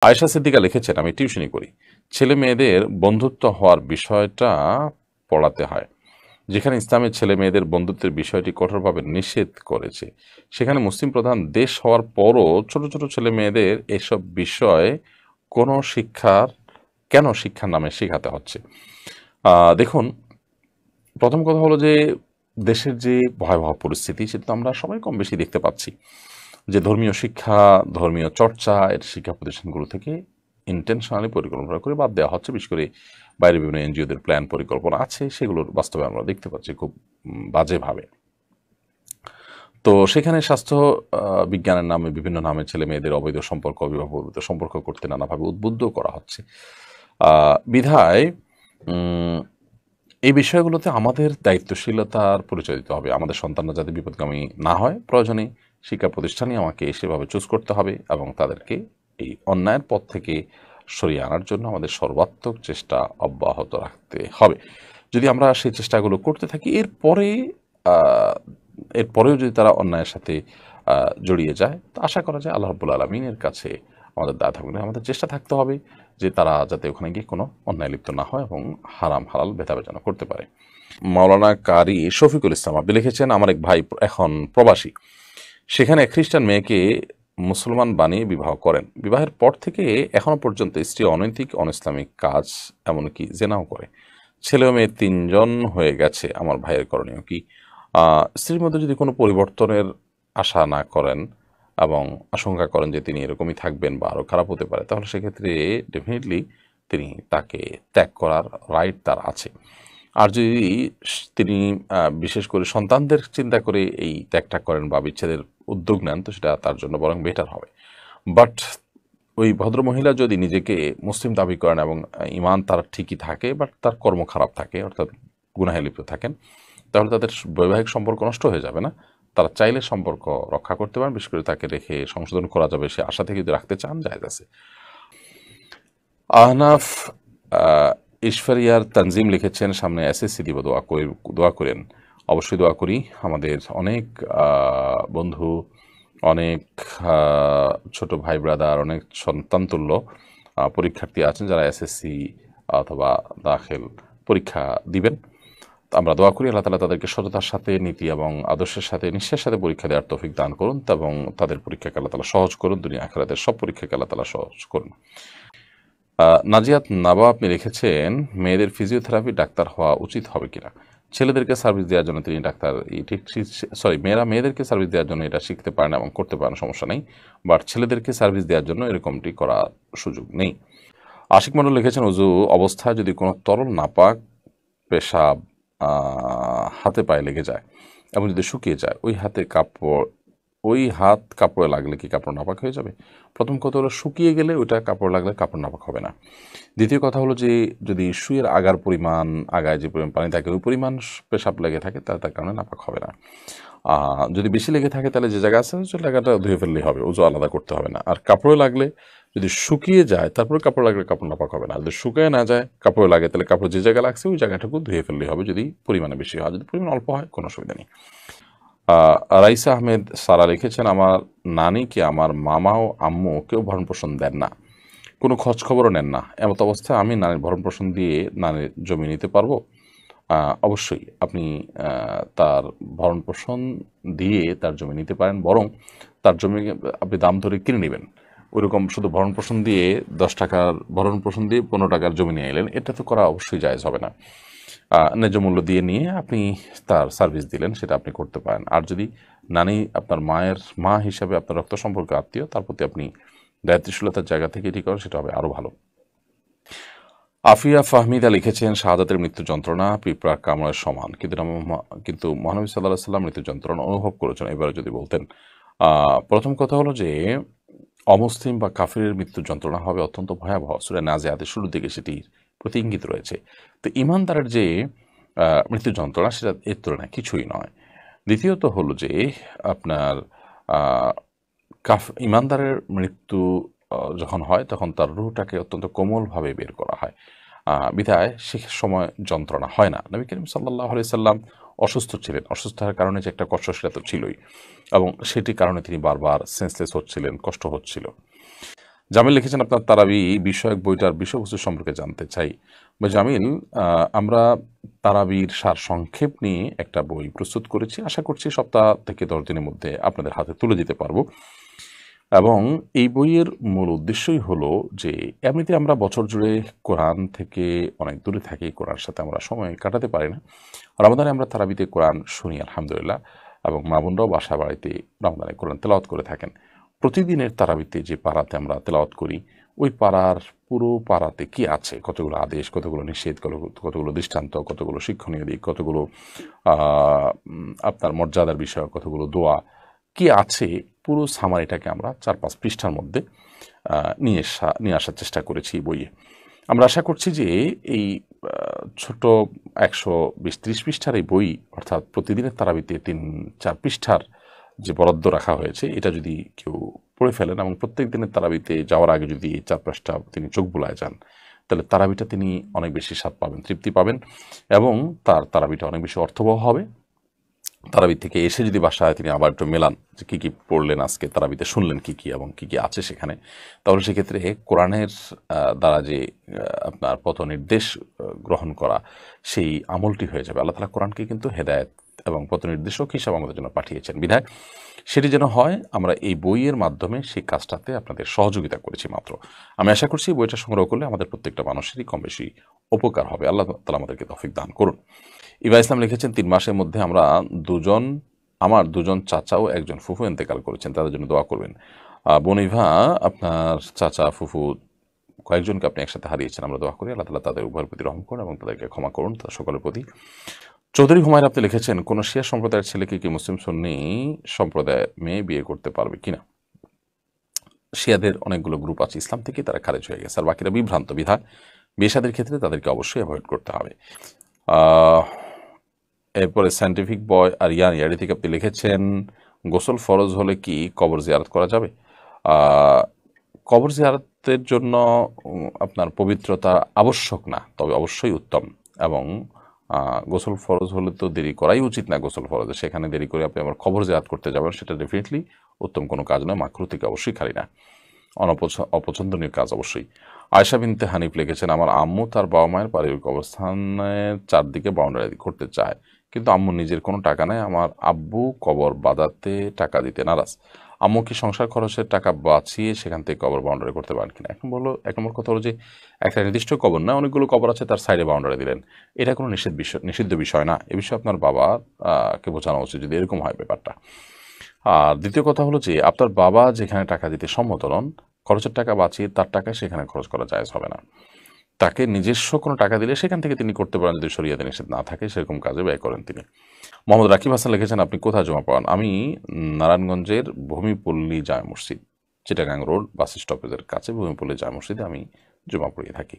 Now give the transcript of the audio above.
আয়েশা সিদ্দিকা লিখেছেন, আমি টিউশনি করি, ছেলে মেয়েদের বন্ধুত্ব হওয়ার বিষয়টা পড়াতে হয়। যেখানে ইসলামের ছেলে মেয়েদের বন্ধুত্বের বিষয়টি কঠোরভাবে নিষেধ করেছে, সেখানে মুসলিম প্রধান দেশ হওয়ার পরও ছোট ছোট ছেলে মেয়েদের এসব বিষয়ে কোনো শিক্ষার নামে শেখাতে হচ্ছে? দেখুন, প্রথম কথা হলো যে দেশের যে ভয়াবহ পরিস্থিতি সেটা তো আমরা সবাই কম বেশি দেখতে পাচ্ছি, যে ধর্মীয় শিক্ষা, ধর্মীয় চর্চা এর শিক্ষা প্রতিষ্ঠানগুলো থেকে ইন্টেনশনালি পরিকল্পনা করে বাদ দেওয়া হচ্ছে। বিশেষ করে বাইরে বিভিন্ন এনজিওদের প্ল্যান পরিকল্পনা আছে, সেগুলোর বাস্তবে আমরা দেখতে পাচ্ছি খুব বাজেভাবে। তো সেখানে স্বাস্থ্য বিজ্ঞানের নামে বিভিন্ন নামে ছেলে মেয়েদের অবৈধ সম্পর্ক, অবিবাহ সম্পর্ক করতে নানাভাবে উদ্বুদ্ধ করা হচ্ছে। বিধায় এই বিষয়গুলোতে আমাদের দায়িত্বশীলতার পরিচয় দিতে হবে। আমাদের সন্তানরা যাতে বিপদগামী না হয়, প্রয়োজনে শিক্ষা প্রতিষ্ঠানই আমাকে সেভাবে চুজ করতে হবে এবং তাদেরকে এই অন্যায়ের পথ থেকে সরিয়ে আনার জন্য আমাদের সর্বাত্মক চেষ্টা অব্যাহত রাখতে হবে। যদি আমরা সেই চেষ্টাগুলো করতে থাকি, এরপরেও যদি তারা অন্যায়ের সাথে জড়িয়ে যায়, তো আশা করা যায় আল্লাহ রাব্বুল আলামিনের কাছে আমাদের দায় থাকবে না। আমাদের চেষ্টা থাকতে হবে যে তারা যাতে ওখানে গিয়ে কোনো অন্যায় লিপ্ত না হয় এবং হারাম হালাল ভেদাভেদানো করতে পারে। মাওলানা কারি শফিকুল ইসলাম আপনি লিখেছেন, আমার এক ভাই এখন প্রবাসী, সেখানে খ্রিস্টান মেয়েকে মুসলমান বানিয়ে বিবাহ করেন। বিবাহের পর থেকে এখনো পর্যন্ত স্ত্রী অনৈতিক অনইসলামিক কাজ, এমনকি জেনাও করে। ছেলে ও মেয়ে ৩ জন হয়ে গেছে। আমার ভাইয়ের করণীয় কি? স্ত্রীর মধ্যে যদি কোনো পরিবর্তনের আশা না করেন এবং আশঙ্কা করেন যে তিনি এরকমই থাকবেন বা আরও খারাপ হতে পারে, তাহলে সেক্ষেত্রে ডেফিনেটলি তাকে ত্যাগ করার রাইট তার আছে। আর যদি তিনি বিশেষ করে সন্তানদের চিন্তা করে এই ত্যাগটা করেন বা বিচ্ছেদের উদ্যোগ নেন, তো সেটা তার জন্য বরং বেটার হবে। বাট ওই ভদ্রমহিলা যদি নিজেকে মুসলিম দাবি করেন এবং ইমান তার ঠিকই থাকে, বাট তার কর্ম খারাপ থাকে, অর্থাৎ গুনাহে লিপ্ত থাকেন, তাহলে তাদের বৈবাহিক সম্পর্ক নষ্ট হয়ে যাবে না। তারা চাইলে সম্পর্ক রক্ষা করতে পারেন, বিশেষ করে তাকে রেখে সংশোধন করা যাবে, সে আশা থেকে যদি রাখতে চান, জায়েজ আছে। আহনাফ ঈশ্বরিয়ার তানজিম লিখেছেন, সামনে এসএসসি দিব, দোয়া করেন। অবশ্যই দোয়া করি। আমাদের অনেক বন্ধু, অনেক ছোট ভাই ব্রাদার, অনেক সন্তানতুল্য পরীক্ষার্থী আছেন যারা এসএসসি অথবা দাখিল পরীক্ষা দিবেন। আমরা দোয়া করি আল্লাহ তাআলা তাদেরকে সততার সাথে, নীতি এবং আদর্শের সাথে, নিষ্ঠার সাথে পরীক্ষা দেওয়ার তৌফিক দান করুন এবং তাদের পরীক্ষাকে আল্লাহ তাআলা সহজ করুন, দুনিয়া আখিরাতের সব পরীক্ষাকে আল্লাহ তাআলা সহজ করুন। নাজিয়াত নাবা আপনি লিখেছেন, মেয়েদের ফিজিওথেরাপি ডাক্তার হওয়া উচিত হবে কিনা? ছেলেদেরকে সার্ভিস দেওয়ার জন্য তিনি ডাক্তার, মেয়েরা মেয়েদেরকে সার্ভিস দেওয়ার জন্য এটা শিখতে পারে না এবং করতে পারে না, সমস্যা নেই। বাট ছেলেদেরকে সার্ভিস দেওয়ার জন্য এরকমটি করার সুযোগ নেই। আশিক মণ্ডল লিখেছেন, অজু অবস্থায় যদি কোনো তরল নাপাক পেশাব হাতে পায়ে লেগে যায় এবং যদি শুকিয়ে যায়, ওই হাত কাপড়ে লাগলে কি কাপড় নাপাক হয়ে যাবে? প্রথম কথা হলো, শুকিয়ে গেলে ওইটা কাপড় লাগলে কাপড় নাপাক হবে না। দ্বিতীয় কথা হলো যে যদি শুয়ের আগার পরিমাণ, আগায় যে পরিমাণ পানি থাকে ওই পরিমাণ পেশাব লেগে থাকে, তাহলে তার কারণে নাপাক হবে না। যদি বেশি লেগে থাকে, তাহলে যে জায়গা আছে সেই জায়গাটা ধুয়ে ফেললেই হবে, ওজু আলাদা করতে হবে না। আর কাপড়ে লাগলে যদি শুকিয়ে যায় তারপরে কাপড় লাগলে কাপড় নাপাক হবে না। যদি শুকিয়ে না যায়, কাপড়ে লাগে, তাহলে কাপড় যে জায়গায় লাগছে ওই জায়গাটুকু ধুয়ে ফেললেই হবে, যদি পরিমাণে বেশি হয়। যদি পরিমাণ অল্প হয়, কোনো অসুবিধা নেই। রাইসা আহমেদ সারা লিখেছেন, আমার নানিকে আমার মামা ও আম্মু কেউ ভরণ পোষণ দেন না, কোনো খোঁজ খবরও নেন না। এমত অবস্থায় আমি নানির ভরণ পোষণ দিয়ে নানির জমি নিতে পারবো? অবশ্যই আপনি তার ভরণ পোষণ দিয়ে তার জমি নিতে পারেন, বরং তার জমি আপনি দাম ধরে কিনে নেবেন। ওইরকম শুধু ভরণ পোষণ দিয়ে 10 টাকার ভরণ পোষণ দিয়ে 15 টাকার জমি নিয়ে এলেন, এটা তো করা অবশ্যই জায়েজ হবে না। ন্যায্য মূল্য দিয়ে নিয়ে আপনি তার সার্ভিস দিলেন, সেটা আপনি করতে পারেন। আর যদি নানি আপনার মায়ের মা হিসাবে আপনার রক্ত সম্পর্ক আত্মীয়, তার প্রতি আপনি দায়িত্বশীলতার জায়গা থেকে এটি করেন, সেটা হবে আরও ভালো। আফিয়া ফাহমিদা লিখেছেন, শাহাদাতের মৃত্যু যন্ত্রণা পিঁপড়ার কামড়ের সমান, কিন্তু মহানবী সাল্লাল্লাহু আলাইহি ওয়াসাল্লাম মৃত্যু যন্ত্রণা অনুভব করেছেন। এবারে যদি বলতেন। প্রথম কথা হলো যে অমুসলিম বা কাফিরের মৃত্যু যন্ত্রণা হবে অত্যন্ত ভয়াবহ। সূরা নাজিয়াতের শুরুর দিকে সেটির প্রতি ইঙ্গিত রয়েছে। তো ইমানদারের যে মৃত্যু যন্ত্রণা, সেটা এর তুলনায় কিছুই নয়। দ্বিতীয়ত হলো যে আপনার ইমানদারের মৃত্যু যখন হয়, তখন তার রূহটাকে অত্যন্ত কোমলভাবে বের করা হয়, বিধায় সে সময় যন্ত্রণা হয় না। নবী করিম সাল্লাল্লাহু আলাইহি সাল্লাম অসুস্থ ছিলেন, অসুস্থতার কারণে যে একটা কষ্ট, সেটা তো ছিলই, এবং সেটির কারণে তিনি বারবার সেন্সলেস হচ্ছিলেন, কষ্ট হচ্ছিল। জামিল লিখেছেন আপনার তারাবি বিষয়ক বইটার বিষয়বস্তু সম্পর্কে জানতে চাই। জামিল, আমরা তারাবির সার সংক্ষেপ নিয়ে একটা বই প্রস্তুত করেছি, আশা করছি সপ্তাহ থেকে 10 দিনের মধ্যে আপনাদের হাতে তুলে দিতে পারবো। এবং এই বইয়ের মূল উদ্দেশ্যই হলো যে এমনিতে আমরা বছর জুড়ে কোরআন থেকে অনেক দূরে থাকি, কোরআনের সাথে আমরা সময় কাটাতে পারি না। রমাদানে আমরা তারাবিতে কোরআন শুনি আলহামদুলিল্লাহ, এবং মা বোনরাও বাসা বাড়িতে রমাদানে কোরআন তেলাওয়াত করে থাকেন। প্রতিদিনের তারাবিতে যে পাড়াতে আমরা তেলাওয়াত করি, ওই পাড়ার পুরো পাড়াতে কি আছে, কতগুলো আদেশ, কতগুলো নিষেধ, কতগুলো দৃষ্টান্ত, কতগুলো শিক্ষণীয় দিক, কতগুলো আপনার মর্যাদার বিষয়, কতগুলো দোয়া কি আছে, পুরো সামারিটাকে আমরা 4-5 পৃষ্ঠার মধ্যে নিয়ে আসার চেষ্টা করেছি এই বইয়ে। আমরা আশা করছি যে এই ছোট 120-30 পৃষ্ঠার এই বই, অর্থাৎ প্রতিদিনের তারাবিতে 3-4 পৃষ্ঠার যে বরাদ্দ রাখা হয়েছে, এটা যদি কেউ পড়ে ফেলেন এবং প্রত্যেক দিনের তারাবিতে যাওয়ার আগে যদি এই 4 পৃষ্ঠা তিনি চোখ বুলায় যান, তাহলে তারাবিটা তিনি অনেক বেশি স্বাদ পাবেন, তৃপ্তি পাবেন, এবং তার তারাবিটা অনেক বেশি অর্থবহ হবে। তারাবি থেকে এসে যদি বাসায় তিনি আবার একটু মেলান যে কী কী পড়লেন আজকে, তারাবিতে শুনলেন কী কী এবং কী কী আছে সেখানে, তাহলে সেক্ষেত্রে কোরআনের দ্বারা যে আপনার পথ নির্দেশ গ্রহণ করা, সেই আমলটি হয়ে যাবে। আল্লাহ তাআলা কোরআনকে কিন্তু হেদায়েত এবং পথ নির্দেশক হিসাবে আমাদের জন্য পাঠিয়েছেন, বিধায় সেটি যেন হয় আমরা এই বইয়ের মাধ্যমে সেই কাজটাতে আপনাদের সহযোগিতা করেছি মাত্র। আমি আশা করছি বইটা সংগ্রহ করলে আমাদের প্রত্যেকটা মানুষেরই কম বেশি উপকার হবে। আল্লাহ তাআলা আমাদেরকে তৌফিক দান করুন। ইবা ইসলাম লিখেছেন 3 মাসের মধ্যে আমার দুজন চাচা ও একজন ফুফু ইন্তেকাল করেছেন, তাদের জন্য দোয়া করবেন। বোন ইভা, আপনার চাচা ফুফু কয়েকজনকে আপনি একসাথে হারিয়েছেন, আমরা দোয়া করি আল্লাহ তাআলা তাদের উভয়ের প্রতি রহম করুন এবং তাদেরকে ক্ষমা করুন, তাদের সকলের প্রতি। চৌধুরী হুমায়ুন আপনি লিখেছেন, কোন শিয়া সম্প্রদায়ের ছেলেকে কি মুসলিম সুন্নি সম্প্রদায়ের মেয়ে বিয়ে করতে পারবে কিনা? শিয়াদের অনেকগুলো গ্রুপ আছে ইসলাম থেকে, তারা খারেজ হয়ে গেছে, আর বাকিরা বিভ্রান্ত, বিধায় বিয়ে শাদীর ক্ষেত্রে তাদেরকে অবশ্যই অ্যাভয়েড করতে হবে। এরপরে সায়েন্টিফিক বয় আর ইয়ারি থেকে আপনি লিখেছেন, গোসল ফরজ হলে কি কবর জিয়ারত করা যাবে? কবর জিয়ারতের জন্য আপনার পবিত্রতা আবশ্যক না, তবে অবশ্যই উত্তম। এবং গোসল ফরজ হলে তো দেরি করাই উচিত না, গোসল ফরজে সেখানে দেরি করে আপনি আবার কবর জিয়ারত করতে যাবেন, সেটা ডেফিনেটলি উত্তম কোনো কাজ নয়, মাকরু থেকে অবশ্যই খালি না, অপছন্দনীয় কাজ অবশ্যই। আয়েশা বিনতে হানিফ লিখেছেন, আমার আম্মু তার বাবা মায়ের পারিবারিক অবস্থানের চারদিকে বাউন্ডারি করতে চায়, কিন্তু আম্মু নিজের কোনো টাকা নেই, আমার আব্বু কবর বাঁধাতে টাকা দিতে নারাজ। আম্মু কি সংসার খরচের টাকা বাঁচিয়ে সেখান থেকে কবর বাউন্ডারি করতে পারেন কিনা? এক নম্বর কথা হলো যে একটা নির্দিষ্ট কবর না, অনেকগুলো কবর আছে, তার সাইডে বাউন্ডারি দিলেন, এটা কোনো নিষিদ্ধ বিষয় না। এ বিষয়ে আপনার বাবা কে বোঝানো উচিত যদি এরকম হয় ব্যাপারটা। আর দ্বিতীয় কথা হলো যে আপনার বাবা যেখানে টাকা দিতে সম্মত নন, খরচের টাকা বাঁচিয়ে তার টাকা সেখানে খরচ করা জায়েজ হবে না। তাকে নিজস্ব কোনো টাকা দিলে সেখান থেকে তিনি করতে পারেন, যদি শরিয়াতে নিষেধ না থাকে, সেরকম কাজে ব্যয় করেন তিনি। মোহাম্মদ রাকিব হাসান লিখেছেন, আপনি কোথায় জমা পান? আমি নারায়ণগঞ্জের ভূমিপল্লী জামে মসজিদ, চিটাগাং রোড বাস স্টপেজের কাছে ভূমিপল্লী জামে মসজিদে আমি জমা পড়িয়ে থাকি।